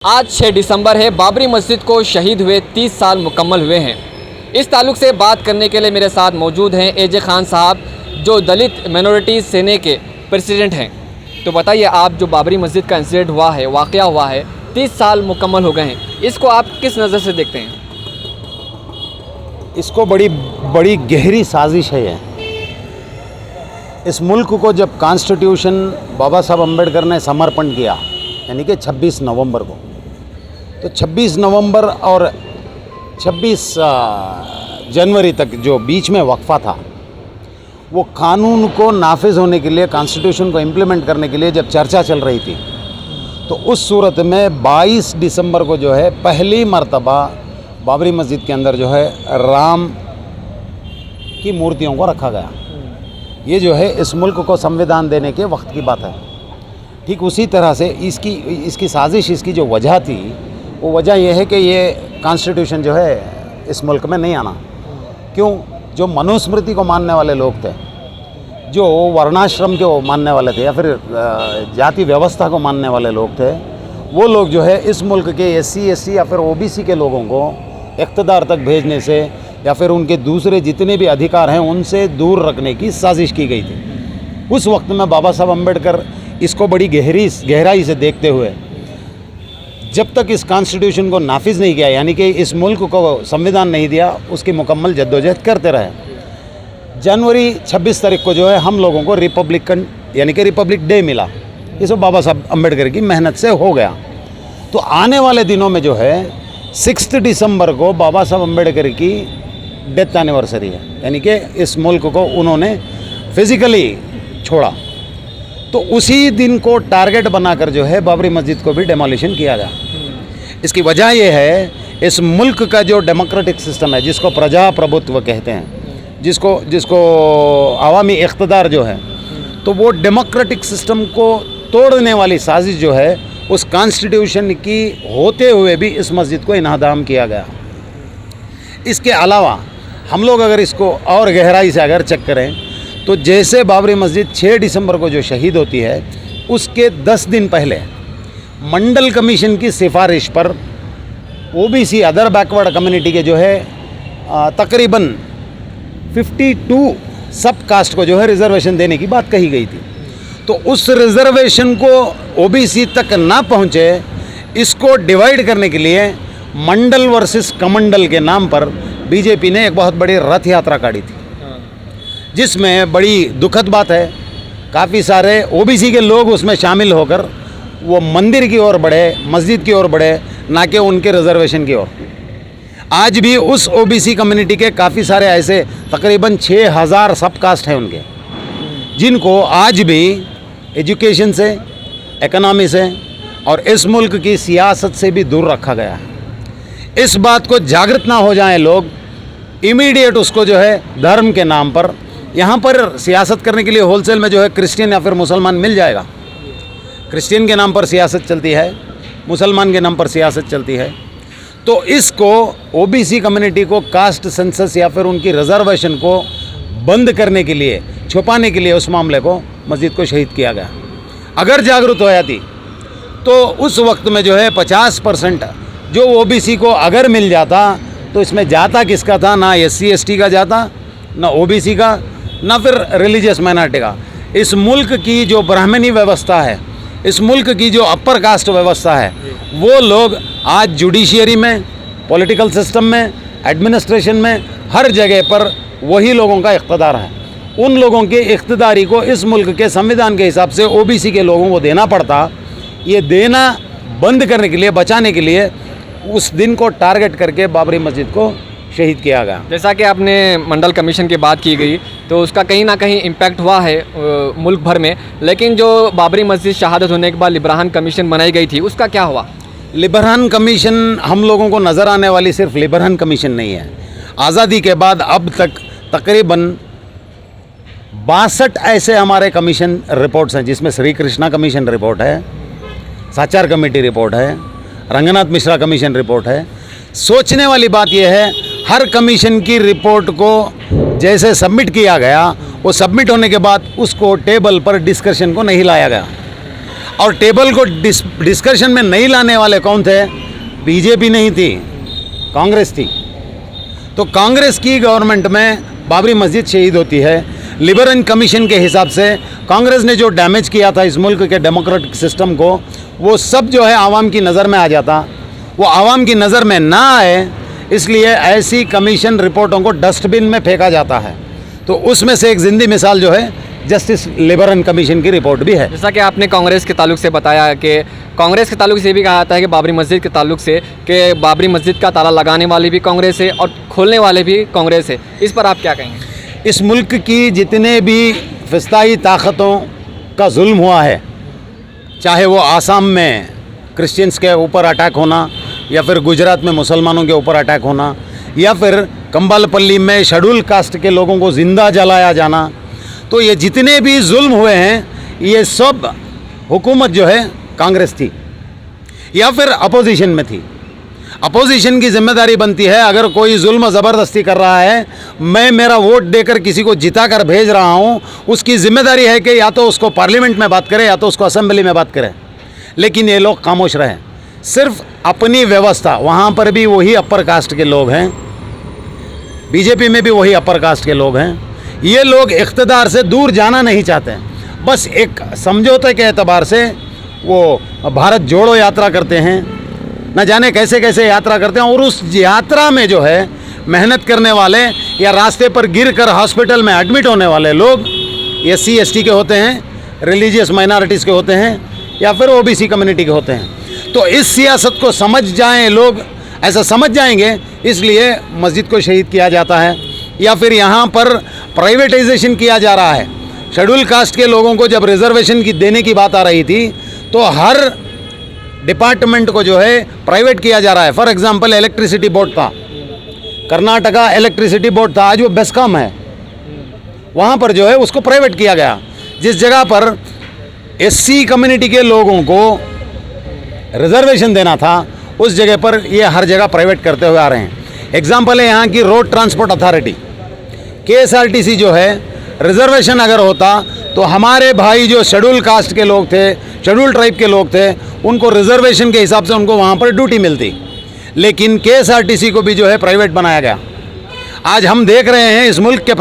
आज 6 दिसंबर है। बाबरी मस्जिद को शहीद हुए 30 साल मुकम्मल हुए हैं। इस ताल्लुक़ से बात करने के लिए मेरे साथ मौजूद हैं एजे खान साहब, जो दलित माइनॉरिटी सेना के प्रेसिडेंट हैं। तो बताइए, आप जो बाबरी मस्जिद का इंसिडेंट हुआ है, वाक़या हुआ है, 30 साल मुकम्मल हो गए हैं, इसको आप किस नज़र से देखते हैं? इसको बड़ी गहरी साजिश है ये। इस मुल्क को जब कॉन्स्टिट्यूशन बाबा साहब अम्बेडकर ने समर्पण किया, यानी कि 26 नवंबर को, तो 26 नवंबर और 26 जनवरी तक जो बीच में वक्फा था, वो कानून को नाफिज होने के लिए, कॉन्स्टिट्यूशन को इम्प्लीमेंट करने के लिए जब चर्चा चल रही थी, तो उस सूरत में 22 दिसंबर को जो है पहली मर्तबा बाबरी मस्जिद के अंदर जो है राम की मूर्तियों को रखा गया। ये जो है इस मुल्क को संविधान देने के वक्त की बात है। ठीक उसी तरह से इसकी साजिश, इसकी जो वजह थी, वो वजह यह है कि ये कॉन्स्टिट्यूशन जो है इस मुल्क में नहीं आना। क्यों? जो मनुस्मृति को मानने वाले लोग थे, जो वर्णाश्रम को मानने वाले थे, या फिर जाति व्यवस्था को मानने वाले लोग थे, वो लोग जो है इस मुल्क के SC ST या फिर OBC के लोगों को इक़्तिदार तक भेजने से, या फिर उनके दूसरे जितने भी अधिकार हैं उनसे दूर रखने की साजिश की गई थी। उस वक्त में बाबा साहब अम्बेडकर इसको बड़ी गहराई से देखते हुए, जब तक इस कॉन्स्टिट्यूशन को नाफिज नहीं किया, यानी कि इस मुल्क को संविधान नहीं दिया, उसकी मुकम्मल जद्दोजहद करते रहे। जनवरी 26 तारीख को जो है हम लोगों को रिपब्लिकन यानी कि रिपब्लिक डे मिला। ये सब बाबा साहब अम्बेडकर की मेहनत से हो गया। तो आने वाले दिनों में जो है 6 दिसंबर को बाबा साहब अम्बेडकर की डेथ एनिवर्सरी है, यानी कि इस मुल्क को उन्होंने फिज़िकली छोड़ा। तो उसी दिन को टारगेट बनाकर जो है बाबरी मस्जिद को भी डेमोलिशन किया गया। इसकी वजह यह है, इस मुल्क का जो डेमोक्रेटिक सिस्टम है, जिसको प्रजाप्रभुत्व कहते हैं, जिसको अवामी इक़्तिदार जो है, तो वो डेमोक्रेटिक सिस्टम को तोड़ने वाली साजिश जो है, उस कॉन्स्टिट्यूशन की होते हुए भी इस मस्जिद को इन्हदाम किया गया। इसके अलावा हम लोग अगर इसको और गहराई से अगर चेक करें, तो जैसे बाबरी मस्जिद 6 दिसंबर को जो शहीद होती है, उसके 10 दिन पहले मंडल कमीशन की सिफारिश पर OBC अदर बैकवर्ड कम्युनिटी के जो है तकरीबन 52 सब कास्ट को जो है रिजर्वेशन देने की बात कही गई थी। तो उस रिजर्वेशन को OBC तक ना पहुँचे, इसको डिवाइड करने के लिए मंडल वर्सेस कमंडल के नाम पर BJP ने एक बहुत बड़ी रथ यात्रा काढ़ी थी, जिसमें बड़ी दुखद बात है, काफ़ी सारे OBC के लोग उसमें शामिल होकर वो मंदिर की ओर बढ़े, मस्जिद की ओर बढ़े, ना कि उनके रिजर्वेशन की ओर। आज भी उस OBC कम्युनिटी के काफ़ी सारे ऐसे तकरीबन 6000 सब कास्ट हैं उनके, जिनको आज भी एजुकेशन से, इकनॉमी से और इस मुल्क की सियासत से भी दूर रखा गया है। इस बात को जागृत ना हो जाएं लोग, इमीडिएट उसको जो है धर्म के नाम पर, यहाँ पर सियासत करने के लिए होलसेल में जो है क्रिश्चियन या फिर मुसलमान मिल जाएगा। क्रिश्चियन के नाम पर सियासत चलती है, मुसलमान के नाम पर सियासत चलती है। तो इसको OBC कम्युनिटी को कास्ट सेंसस या फिर उनकी रिजर्वेशन को बंद करने के लिए, छुपाने के लिए उस मामले को, मस्जिद को शहीद किया गया। अगर जागरूक हो जाती तो उस वक्त में जो है 50% जो OBC को अगर मिल जाता, तो इसमें जाता किसका था? ना SC ST का जाता, ना OBC का, ना फिर रिलीजियस माइनॉरिटी का। इस मुल्क की जो ब्राह्मणी व्यवस्था है, इस मुल्क की जो अपर कास्ट व्यवस्था है, वो लोग आज जुडिशियरी में, पॉलिटिकल सिस्टम में, एडमिनिस्ट्रेशन में, हर जगह पर वही लोगों का इक़्तिदार है। उन लोगों की इक़्तिदारी को इस मुल्क के संविधान के हिसाब से OBC के लोगों को देना पड़ता। ये देना बंद करने के लिए, बचाने के लिए उस दिन को टारगेट करके बाबरी मस्जिद को शहीद किया गया। जैसा कि आपने मंडल कमीशन की बात की गई, तो उसका कहीं ना कहीं इम्पैक्ट हुआ है मुल्क भर में, लेकिन जो बाबरी मस्जिद शहादत होने के बाद लिबरान कमीशन बनाई गई थी, उसका क्या हुआ? लिबरान कमीशन हम लोगों को नज़र आने वाली सिर्फ लिबरान कमीशन नहीं है। आज़ादी के बाद अब तक तकरीबन 62 ऐसे हमारे कमीशन रिपोर्ट्स हैं, जिसमें श्री कृष्णा कमीशन रिपोर्ट है, साचार कमेटी रिपोर्ट है, रंगनाथ मिश्रा कमीशन रिपोर्ट है। सोचने वाली बात यह है, हर कमीशन की रिपोर्ट को जैसे सबमिट किया गया, वो सबमिट होने के बाद उसको टेबल पर डिस्कशन को नहीं लाया गया। और टेबल को डिस्कशन में नहीं लाने वाले कौन थे? बीजेपी नहीं थी, कांग्रेस थी। तो कांग्रेस की गवर्नमेंट में बाबरी मस्जिद शहीद होती है। लिबरल कमीशन के हिसाब से कांग्रेस ने जो डैमेज किया था इस मुल्क के डेमोक्रेटिक सिस्टम को, वो सब जो है आवाम की नज़र में आ जाता। वो आवाम की नज़र में ना आए, इसलिए ऐसी कमीशन रिपोर्टों को डस्टबिन में फेंका जाता है। तो उसमें से एक ज़िंदी मिसाल जो है जस्टिस लिबरल कमीशन की रिपोर्ट भी है। जैसा कि आपने कांग्रेस के ताल्लुक से बताया कि कांग्रेस के ताल्लुक से भी कहा जाता है कि बाबरी मस्जिद के ताल्लुक से कि बाबरी मस्जिद का ताला लगाने वाली भी कांग्रेस है और खोलने वाले भी कांग्रेस है। इस पर आप क्या कहेंगे? इस मुल्क की जितने भी फिस्ताई ताकतों का जुल्म हुआ है, चाहे वो आसाम में क्रिश्चियंस के ऊपर अटैक होना, या फिर गुजरात में मुसलमानों के ऊपर अटैक होना, या फिर कंबालपल्ली में शेड्यूल कास्ट के लोगों को ज़िंदा जलाया जाना, तो ये जितने भी जुल्म हुए हैं ये सब हुकूमत जो है कांग्रेस थी या फिर अपोजिशन में थी। अपोजिशन की जिम्मेदारी बनती है, अगर कोई जुल्म ज़बरदस्ती कर रहा है, मैं मेरा वोट देकर किसी को जिता कर भेज रहा हूँ, उसकी जिम्मेदारी है कि या तो उसको पार्लियामेंट में बात करें या तो उसको असेंबली में बात करें। लेकिन ये लोग खामोश रहे, सिर्फ अपनी व्यवस्था। वहाँ पर भी वही अपर कास्ट के लोग हैं, बीजेपी में भी वही अपर कास्ट के लोग हैं। ये लोग इख्तिदार से दूर जाना नहीं चाहते, बस एक समझौते के एतबार से वो भारत जोड़ो यात्रा करते हैं, न जाने कैसे कैसे यात्रा करते हैं। और उस यात्रा में जो है मेहनत करने वाले या रास्ते पर गिर कर हॉस्पिटल में एडमिट होने वाले लोग SC ST के होते हैं, रिलीजियस माइनॉरिटीज़ के होते हैं, या फिर OBC कम्युनिटी के होते हैं। तो इस सियासत को समझ जाएं लोग, ऐसा समझ जाएंगे, इसलिए मस्जिद को शहीद किया जाता है। या फिर यहाँ पर प्राइवेटाइजेशन किया जा रहा है। शेड्यूल कास्ट के लोगों को जब रिजर्वेशन की देने की बात आ रही थी तो हर डिपार्टमेंट को जो है प्राइवेट किया जा रहा है। फॉर एग्जांपल इलेक्ट्रिसिटी बोर्ड था, कर्नाटका इलेक्ट्रिसिटी बोर्ड था, आज वो बेस्कॉम है, वहाँ पर जो है उसको प्राइवेट किया गया। जिस जगह पर SC कम्युनिटी के लोगों को रिजर्वेशन देना था उस जगह पर ये हर जगह प्राइवेट करते हुए आ रहे हैं। एग्जाम्पल है यहाँ की रोड ट्रांसपोर्ट अथॉरिटी, KSRTC जो है, रिजर्वेशन अगर होता तो हमारे भाई जो शेड्यूल कास्ट के लोग थे, शेड्यूल ट्राइब के लोग थे, उनको रिजर्वेशन के हिसाब से उनको वहाँ पर ड्यूटी मिलती। लेकिन KSRTC को भी जो है प्राइवेट बनाया गया। आज हम देख रहे हैं इस मुल्क के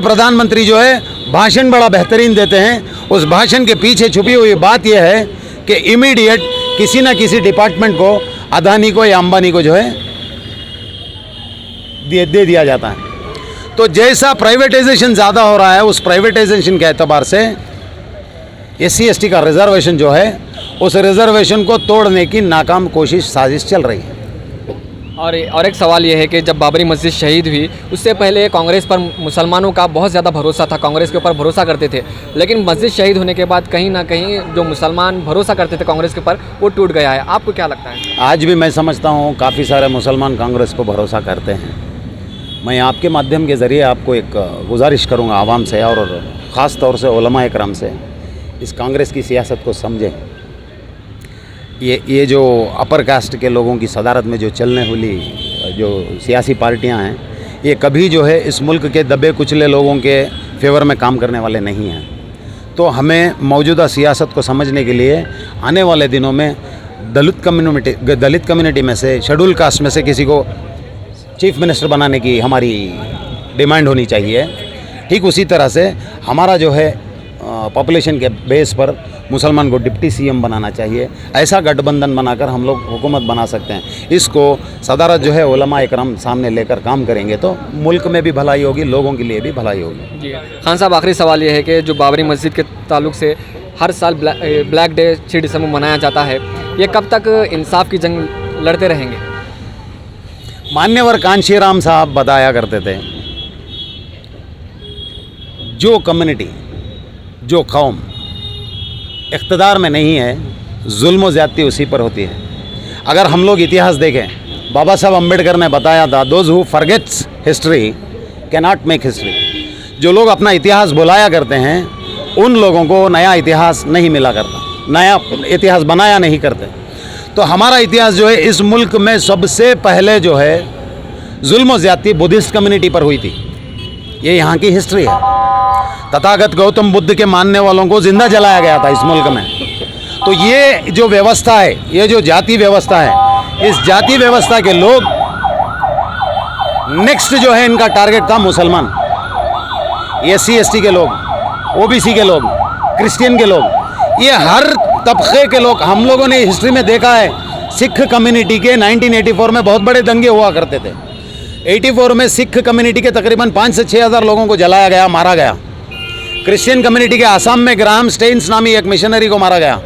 प्रधानमंत्री जो है भाषण बड़ा बेहतरीन देते हैं। उस भाषण के पीछे छुपी हुई बात यह है कि इमीडिएट किसी न किसी डिपार्टमेंट को, अदानी को या अंबानी को जो है दे दिया जाता है। तो जैसा प्राइवेटाइजेशन ज़्यादा हो रहा है, उस प्राइवेटाइजेशन के एतबार से SC ST का रिजर्वेशन जो है, उस रिजर्वेशन को तोड़ने की नाकाम साजिश चल रही है। और एक सवाल ये है कि जब बाबरी मस्जिद शहीद हुई उससे पहले कांग्रेस पर मुसलमानों का बहुत ज़्यादा भरोसा था, कांग्रेस के ऊपर भरोसा करते थे। लेकिन मस्जिद शहीद होने के बाद कहीं ना कहीं जो मुसलमान भरोसा करते थे कांग्रेस के ऊपर, वो टूट गया है। आपको क्या लगता है? आज भी मैं समझता हूँ काफ़ी सारे मुसलमान कांग्रेस पर भरोसा करते हैं। मैं आपके माध्यम के ज़रिए आपको एक गुजारिश करूँगा आवाम से, और ख़ास तौर से उलमा इकराम से, इस कांग्रेस की सियासत को समझें। ये जो अपर कास्ट के लोगों की सदारत में जो चलने वाली जो सियासी पार्टियां हैं, ये कभी जो है इस मुल्क के दबे कुचले लोगों के फेवर में काम करने वाले नहीं हैं। तो हमें मौजूदा सियासत को समझने के लिए आने वाले दिनों में दलित कम्युनिटी में से, शेड्यूल कास्ट में से किसी को चीफ मिनिस्टर बनाने की हमारी डिमांड होनी चाहिए। ठीक उसी तरह से हमारा जो है पॉपुलेशन के बेस पर मुसलमान को डिप्टी CM बनाना चाहिए। ऐसा गठबंधन बनाकर हम लोग हुकूमत बना सकते हैं। इसको सदारत जो है उलमा इकराम सामने लेकर काम करेंगे तो मुल्क में भी भलाई होगी, लोगों के लिए भी भलाई होगी। जी खान साहब, आखिरी सवाल ये है कि जो बाबरी मस्जिद के ताल्लुक से हर साल ब्लैक डे 6 दिसंबर मनाया जाता है, ये कब तक इंसाफ की जंग लड़ते रहेंगे? मान्यवर कांशीराम साहब बताया करते थे, जो कम्युनिटी, जो कौम इक़्तिदार में नहीं है, जुल्म ज़्यादती उसी पर होती है। अगर हम लोग इतिहास देखें, बाबा साहब अम्बेडकर ने बताया था, those who forgets history can not make history. जो लोग अपना इतिहास भुलाया करते हैं, उन लोगों को नया इतिहास नहीं मिला करता, नया इतिहास बनाया नहीं करते। तो हमारा इतिहास जो है, इस मुल्क में सबसे पहले जो है जुल्म ज़्यादती बुद्धिस्ट कम्युनिटी पर हुई थी। ये यहाँ की हिस्ट्री है। तथागत गौतम बुद्ध के मानने वालों को जिंदा जलाया गया था इस मुल्क में। तो ये जो व्यवस्था है, ये जो जाति व्यवस्था है, इस जाति व्यवस्था के लोग नेक्स्ट जो है इनका टारगेट था मुसलमान, SC ST के लोग, OBC के लोग, क्रिश्चियन के लोग, ये हर तबके के लोग। हम लोगों ने हिस्ट्री में देखा है, सिख कम्युनिटी के 1984 में बहुत बड़े दंगे हुआ करते थे। 84 में सिख कम्युनिटी के तकरीबन 5 से 6 हज़ार लोगों को जलाया गया, मारा गया। क्रिश्चियन कम्युनिटी के आसाम में ग्राहम स्टेन्स नामी एक मिशनरी को मारा गया।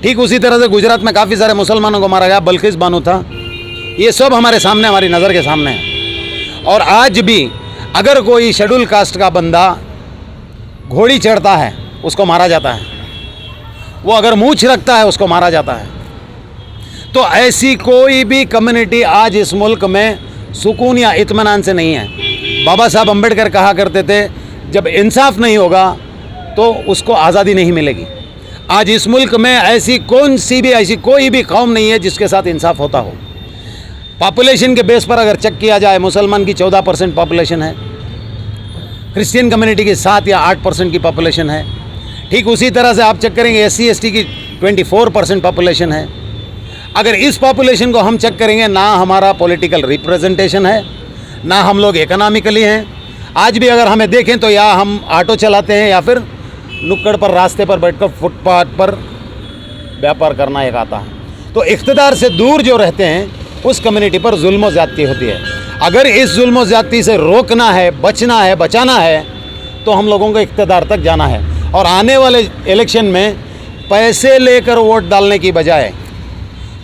ठीक उसी तरह से गुजरात में काफ़ी सारे मुसलमानों को मारा गया, बल्किस बानो था। ये सब हमारे सामने, हमारी नज़र के सामने है। और आज भी अगर कोई शेड्यूल कास्ट का बंदा घोड़ी चढ़ता है उसको मारा जाता है, वो अगर मूंछ रखता है उसको मारा जाता है। तो ऐसी कोई भी कम्युनिटी आज इस मुल्क में सुकून या इत्मीनान से नहीं है। बाबा साहब अम्बेडकर कहा करते थे, जब इंसाफ नहीं होगा तो उसको आज़ादी नहीं मिलेगी। आज इस मुल्क में ऐसी कोई भी कौम नहीं है जिसके साथ इंसाफ होता हो। पॉपुलेशन के बेस पर अगर चेक किया जाए, मुसलमान की 14% पॉपुलेशन है, क्रिश्चियन कम्युनिटी की 7 या 8% की पॉपुलेशन है। ठीक उसी तरह से आप चेक करेंगे SC ST की 24% पॉपुलेशन है। अगर इस पॉपुलेशन को हम चेक करेंगे, ना हमारा पॉलिटिकल रिप्रेजेंटेशन है, ना हम लोग इकोनॉमिकली हैं। आज भी अगर हमें देखें तो या हम ऑटो चलाते हैं या फिर नुक्कड़ पर, रास्ते पर बैठकर फुटपाथ पर व्यापार करना एक आता है। तो इख्तिदार से दूर जो रहते हैं उस कम्युनिटी पर जुल्म और ज़्यादती होती है। अगर इस जुल्म और ज़्यादती से रोकना है, बचना है, बचाना है, तो हम लोगों को इख्तिदार तक जाना है। और आने वाले इलेक्शन में पैसे लेकर वोट डालने की बजाय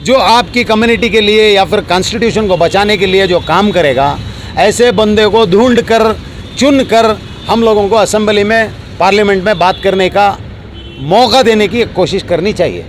जो आपकी कम्युनिटी के लिए या फिर कॉन्स्टिट्यूशन को बचाने के लिए जो काम करेगा, ऐसे बंदे को ढूंढ कर, चुन कर हम लोगों को असेंबली में, पार्लियामेंट में बात करने का मौका देने की कोशिश करनी चाहिए।